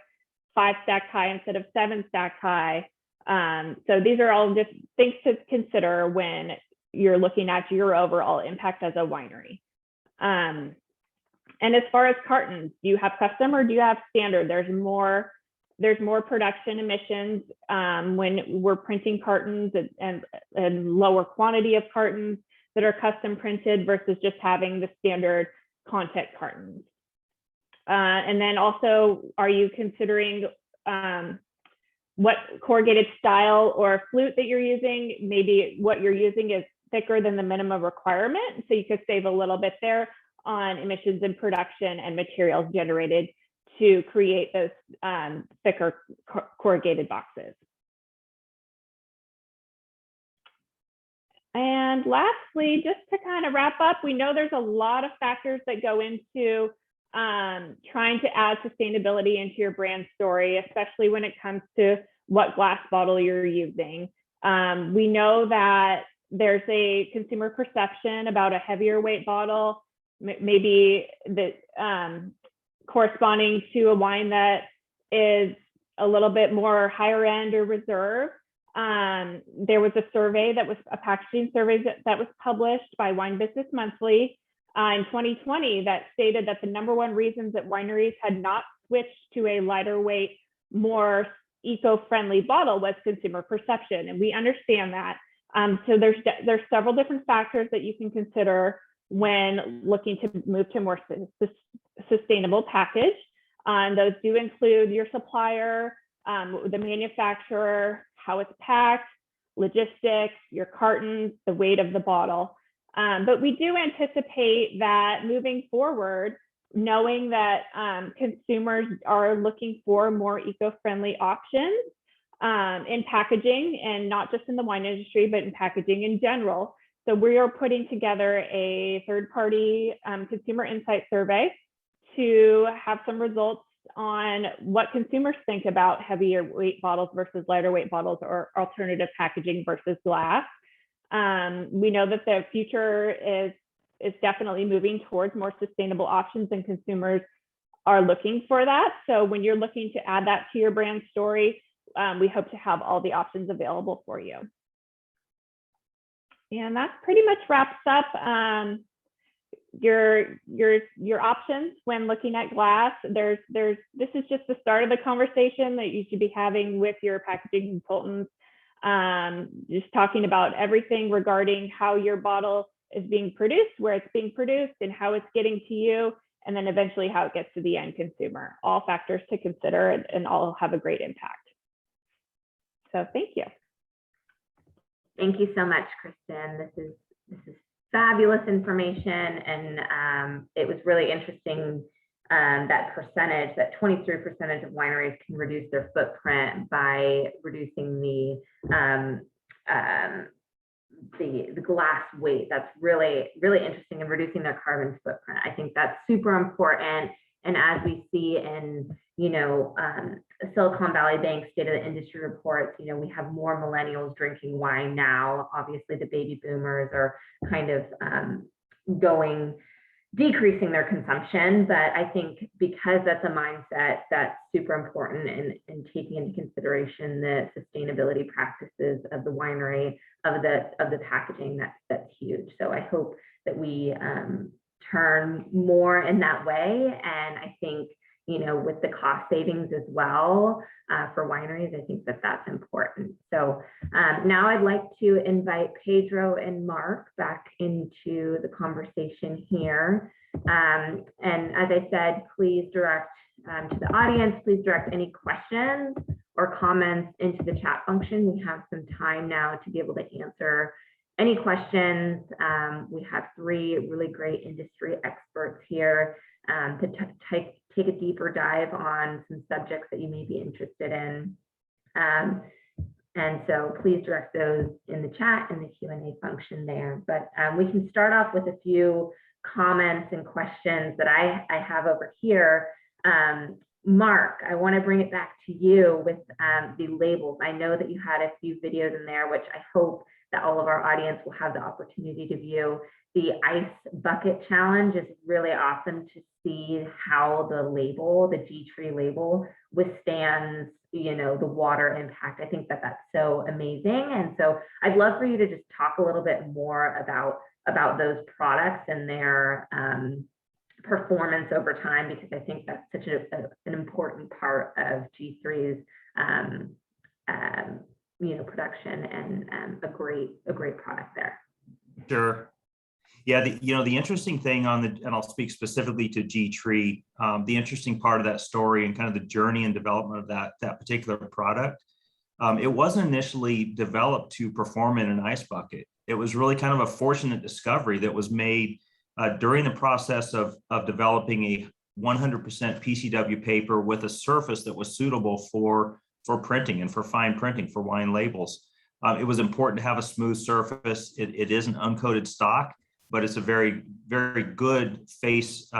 stacked high instead of 7 stacked high. So these are all just things to consider when you're looking at your overall impact as a winery. And as far as cartons, do you have custom or do you have standard? There's more production emissions when we're printing cartons and lower quantity of cartons that are custom printed versus just having the standard content cartons. And then also, are you considering what corrugated style or flute that you're using? Maybe what you're using is thicker than the minimum requirement, so you could save a little bit there on emissions in production and materials generated to create those thicker corrugated boxes. And lastly, just to kind of wrap up, we know there's a lot of factors that go into trying to add sustainability into your brand story, especially when it comes to what glass bottle you're using. We know that there's a consumer perception about a heavier weight bottle, maybe that corresponding to a wine that is a little bit more higher end or reserve. There was a survey that was a packaging survey that was published by Wine Business Monthly in 2020 that stated that the #1 reasons that wineries had not switched to a lighter weight, more eco-friendly bottle was consumer perception, and we understand that. So there's several different factors that you can consider when looking to move to a more sustainable package. Those do include your supplier, the manufacturer, how it's packed, logistics, your cartons, the weight of the bottle. But we do anticipate that moving forward, knowing that consumers are looking for more eco-friendly options in packaging, and not just in the wine industry, but in packaging in general. So we are putting together a third-party consumer insight survey to have some results on what consumers think about heavier weight bottles versus lighter weight bottles, or alternative packaging versus glass. We know that the future is definitely moving towards more sustainable options, and consumers are looking for that. So when you're looking to add that to your brand story, we hope to have all the options available for you. And that pretty much wraps up your options when looking at glass. This is just the start of the conversation that you should be having with your packaging consultants. Just talking about everything regarding how your bottle is being produced, where it's being produced, and how it's getting to you, and then eventually how it gets to the end consumer. All factors to consider, and all have a great impact. So thank you.
Thank you so much, Kristen. This is fabulous information, and it was really interesting that percentage, that 23% of wineries can reduce their footprint by reducing the glass weight. That's really, really interesting, and reducing their carbon footprint. I think that's super important. And as we see in, Silicon Valley Bank State of the Industry reports, we have more millennials drinking wine now. Obviously, the baby boomers are kind of decreasing their consumption. But I think because that's a mindset that's super important, in taking into consideration the sustainability practices of the winery, of the packaging, that's huge. So I hope that we turn more in that way. And I think, with the cost savings as well for wineries, I think that that's important. So now I'd like to invite Pedro and Mark back into the conversation here. And as I said, please direct to the audience, please direct any questions or comments into the chat function. We have some time now to be able to answer any questions. We have 3 really great industry experts here to take a deeper dive on some subjects that you may be interested in. And so please direct those in the chat and the Q&A function there. But we can start off with a few comments and questions that I have over here. Mark, I want to bring it back to you with the labels. I know that you had a few videos in there, which I hope that all of our audience will have the opportunity to view. The ice bucket challenge is really awesome to see how the label, the G-Tree label, withstands, the water impact. I think that that's so amazing. And so I'd love for you to just talk a little bit more about those products and their performance over time, because I think that's such an important part of G3's production, and a great product there.
Sure. Yeah, the interesting thing and I'll speak specifically to G-Tree, the interesting part of that story and kind of the journey and development of that particular product, it wasn't initially developed to perform in an ice bucket. It was really kind of a fortunate discovery that was made during the process of developing a 100% PCW paper with a surface that was suitable for printing and for fine printing for wine labels. It was important to have a smooth surface. It is an uncoated stock, but it's a very, very good face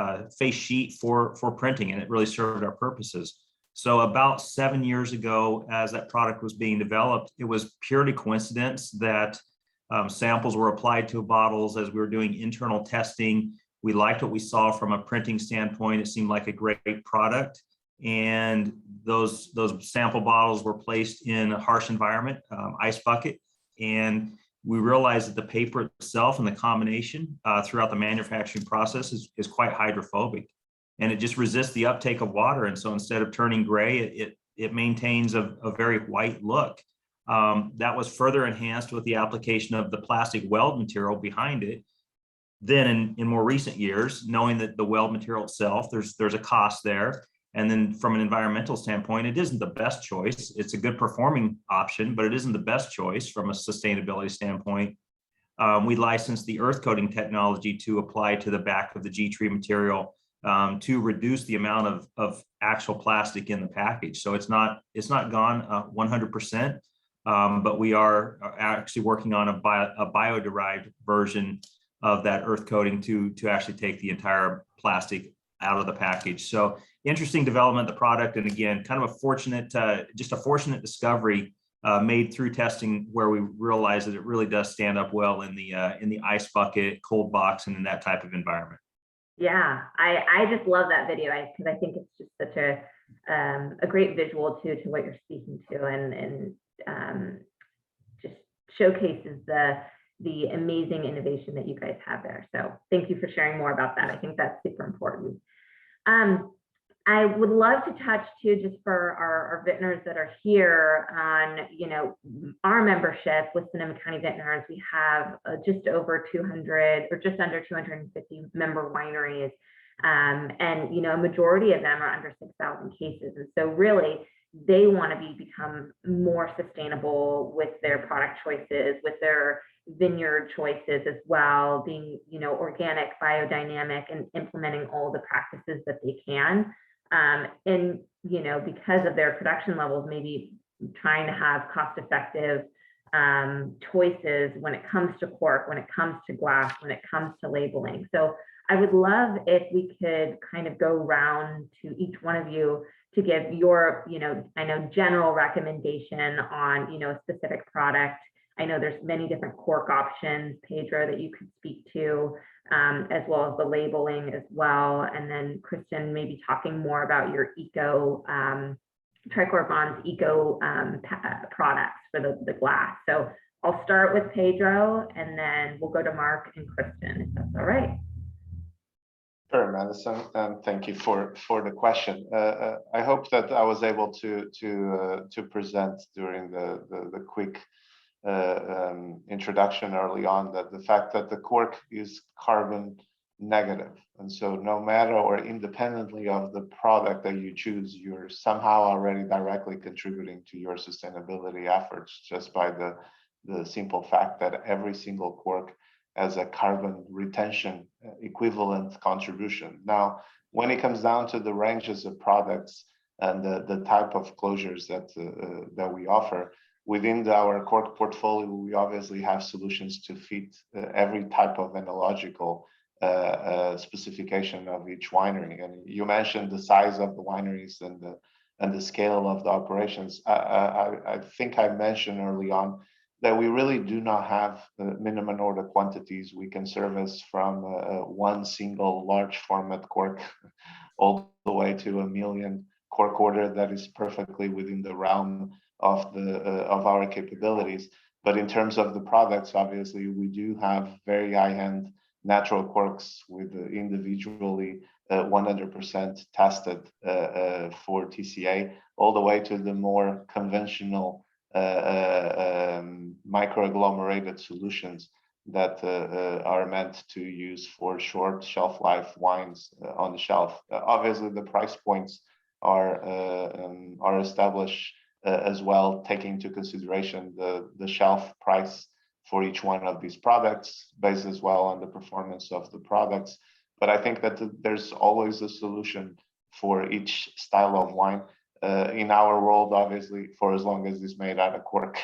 sheet for printing, and it really served our purposes. So about 7 years ago, as that product was being developed, it was purely coincidence that samples were applied to bottles as we were doing internal testing. We liked what we saw from a printing standpoint. It seemed like a great product. and those sample bottles were placed in a harsh environment, ice bucket, and we realized that the paper itself and the combination throughout the manufacturing process is quite hydrophobic, and it just resists the uptake of water. And so instead of turning gray, it maintains a very white look. That was further enhanced with the application of the plastic weld material behind it. Then in more recent years, knowing that the weld material itself, there's a cost there. And then from an environmental standpoint, it isn't the best choice. It's a good performing option, but it isn't the best choice from a sustainability standpoint. We licensed the earth coating technology to apply to the back of the G3 material to reduce the amount of actual plastic in the package. So it's not gone 100%, but we are actually working on a bio-derived version of that earth coating to actually take the entire plastic out of the package. So interesting development of the product, and again, kind of a fortunate discovery made through testing, where we realized that it really does stand up well in the ice bucket, cold box, and in that type of environment.
Yeah, I just love that video because I think it's just such a great visual to what you're speaking to, and just showcases the amazing innovation that you guys have there. So thank you for sharing more about that. I think that's super important. I would love to touch too, just for our vintners that are here, on, our membership with Sonoma County Vintners. We have just over 200 or just under 250 member wineries. And, a majority of them are under 6,000 cases. And so really, they want to become more sustainable with their product choices, with their vineyard choices as well, being, organic, biodynamic, and implementing all the practices that they can. And, because of their production levels, maybe trying to have cost-effective choices when it comes to cork, when it comes to glass, when it comes to labeling. So I would love if we could kind of go round to each one of you to give your, I know, general recommendation on, a specific product. I know there's many different cork options, Pedro, that you could speak to, as well as the labeling as well. And then Kristen, maybe talking more about your Tricor Bond's eco products for the glass. So I'll start with Pedro, and then we'll go to Mark and Kristen, if that's all right.
Sure, Madison, and thank you for the question. I hope that I was able to present during the quick introduction early on that the fact that the cork is carbon negative, and so no matter or independently of the product that you choose, you're somehow already directly contributing to your sustainability efforts just by the simple fact that every single cork as a carbon retention equivalent contribution. Now, when it comes down to the ranges of products and the type of closures that we offer, within our cork portfolio, we obviously have solutions to fit every type of enological specification of each winery. And you mentioned the size of the wineries and the scale of the operations. I think I mentioned early on that we really do not have minimum order quantities. We can service from one single large format cork all the way to 1 million cork order that is perfectly within the realm of our capabilities. But in terms of the products, obviously, we do have very high-end natural corks with individually 100% tested for TCA, all the way to the more conventional microagglomerated solutions that are meant to use for short shelf life wines on the shelf. Obviously, the price points are established as well, taking into consideration the shelf price for each one of these products, based as well on the performance of the products. But I think that there's always a solution for each style of wine. In our world, obviously, for as long as it's made out of cork,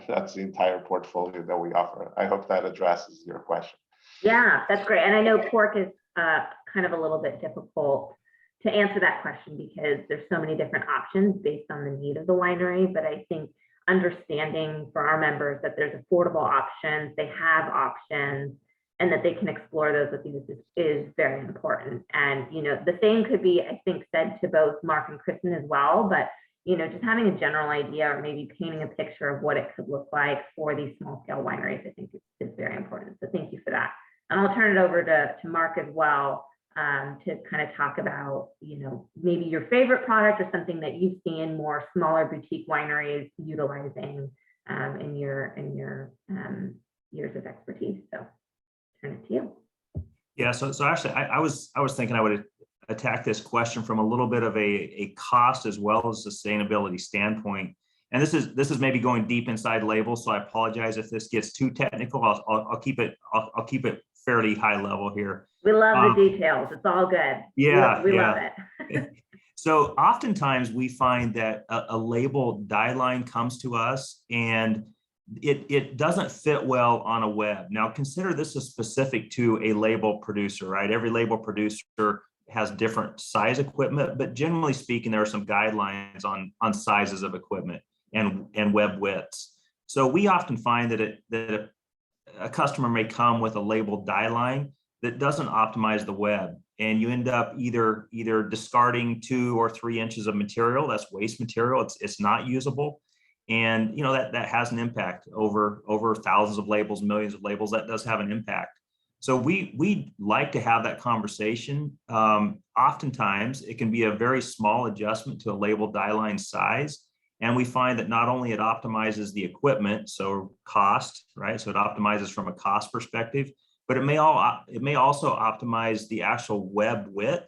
that's the entire portfolio that we offer. I hope that addresses your question.
Yeah, that's great. And I know cork is kind of a little bit difficult to answer that question because there's so many different options based on the need of the winery. But I think understanding for our members that there's affordable options, they have options, and that they can explore those with you is very important. And, you know, the same could be, I think, said to both Mark and Kristen as well, but, you know, just having a general idea or maybe painting a picture of what it could look like for these small scale wineries, I think is very important. So thank you for that. And I'll turn it over to Mark as well, to kind of talk about, you know, maybe your favorite product or something that you've seen more smaller boutique wineries utilizing in your years of expertise. So turn it to you.
Yeah, so actually, I was thinking I would attack this question from a little bit of a cost as well as sustainability standpoint. And this is maybe going deep inside labels, so I apologize if this gets too technical. I'll keep it fairly high level here.
We love the details. It's all good.
Yeah,
we love it.
So oftentimes we find that a label guideline comes to us and it doesn't fit well on a web. Now consider this is specific to a label producer, right? Every label producer has different size equipment, but generally speaking, there are some guidelines on sizes of equipment and web widths. So we often find that a customer may come with a label guideline that doesn't optimize the web, and you end up either discarding 2 or 3 inches of material. That's waste material. It's not usable, and you know that has an impact over thousands of labels, millions of labels. That does have an impact. So we like to have that conversation. Oftentimes, it can be a very small adjustment to a label guideline size. And we find that not only it optimizes the equipment, so cost, right? So it optimizes from a cost perspective, but it may also optimize the actual web width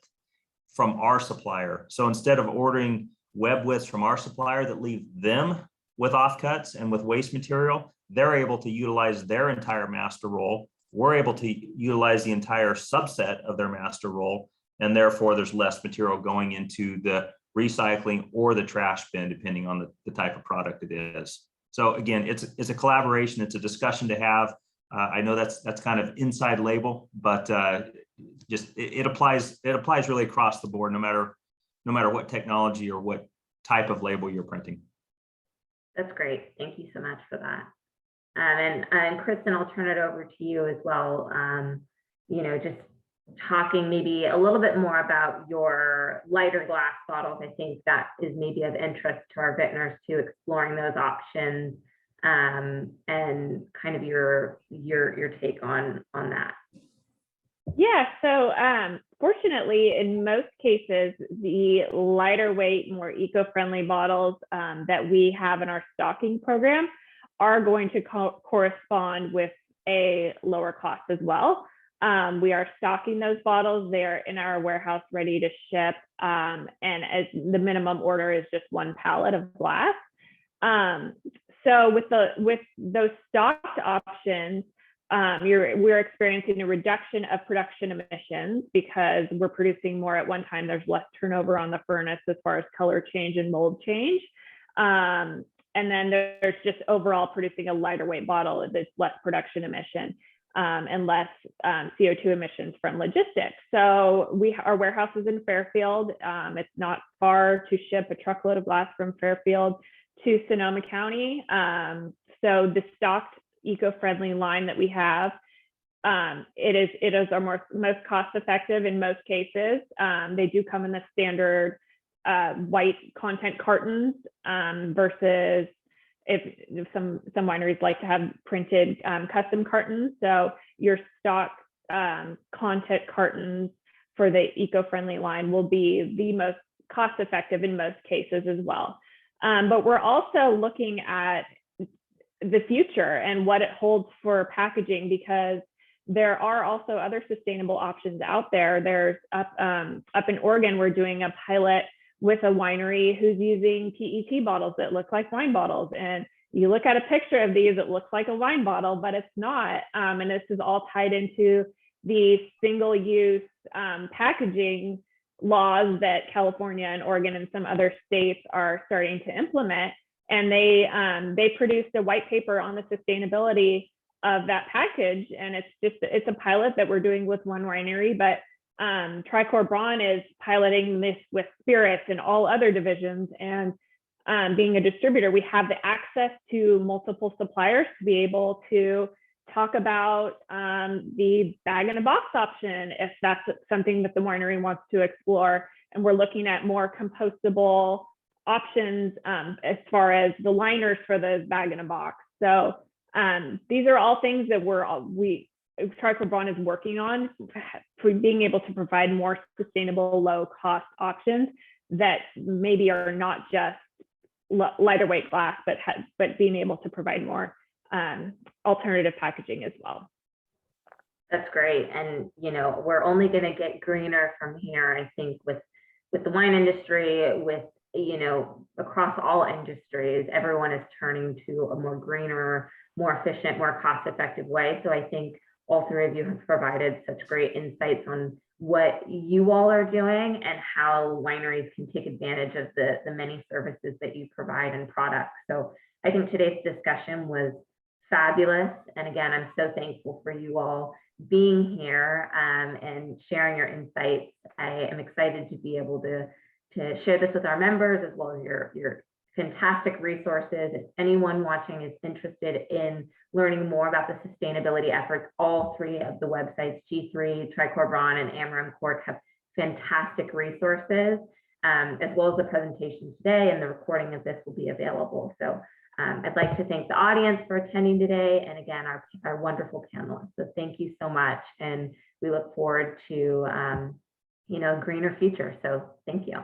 from our supplier. So instead of ordering web widths from our supplier that leave them with offcuts and with waste material, they're able to utilize their entire master roll. We're able to utilize the entire subset of their master roll, and therefore there's less material going into the recycling or the trash bin, depending on the type of product it is. So again, it's a collaboration, it's a discussion to have. I know that's kind of inside label, but just it applies really across the board, no matter what technology or what type of label you're printing.
That's great. Thank you so much for that. And Kristen, I'll turn it over to you as well. You know, just talking maybe a little bit more about your lighter glass bottles. I think that is maybe of interest to our vintners too, exploring those options, and kind of your take on that.
Yeah, so fortunately, in most cases, the lighter weight, more eco-friendly bottles that we have in our stocking program are going to correspond with a lower cost as well. We are stocking those bottles. They are in our warehouse ready to ship. And as the minimum order is just 1 pallet of glass. So with those stocked options, we're experiencing a reduction of production emissions because we're producing more at one time. There's less turnover on the furnace as far as color change and mold change. And then there's just overall producing a lighter weight bottle that's less production emission and less CO2 emissions from logistics. So our warehouse is in Fairfield. It's not far to ship a truckload of glass from Fairfield to Sonoma County. So the stocked eco-friendly line that we have, it is our most cost-effective in most cases. They do come in the standard white content cartons versus if some wineries like to have printed custom cartons. So your stock content cartons for the eco-friendly line will be the most cost-effective in most cases as well. But we're also looking at the future and what it holds for packaging, because there are also other sustainable options out there. There's up in Oregon, we're doing a pilot with a winery who's using PET bottles that look like wine bottles. And you look at a picture of these, it looks like a wine bottle, but it's not. And this is all tied into the single-use packaging laws that California and Oregon and some other states are starting to implement. And they produced a white paper on the sustainability of that package. And it's a pilot that we're doing with one winery, but Tricor Braun is piloting this with spirits and all other divisions. And being a distributor, we have the access to multiple suppliers to be able to talk about the bag-in-a-box option, if that's something that the winery wants to explore. And we're looking at more compostable options as far as the liners for the bag-in-a-box. So these are all things that Tricor Braun is working on, for being able to provide more sustainable, low-cost options that maybe are not just lighter weight glass, but being able to provide more alternative packaging as well.
That's great. And, you know, we're only going to get greener from here, I think, with the wine industry, with, you know, across all industries, everyone is turning to a more greener, more efficient, more cost-effective way. So I think all three of you have provided such great insights on what you all are doing and how wineries can take advantage of the many services that you provide and products. So I think today's discussion was fabulous. And again, I'm so thankful for you all being here and sharing your insights. I am excited to be able to share this with our members, as well as your fantastic resources. If anyone watching is interested in learning more about the sustainability efforts, all three of the websites, G3, Tricor Braun, and Amram Cork, have fantastic resources, as well as the presentation today, and the recording of this will be available. So I'd like to thank the audience for attending today, and again, our wonderful panelists. So thank you so much, and we look forward to you know, a greener future. So thank you.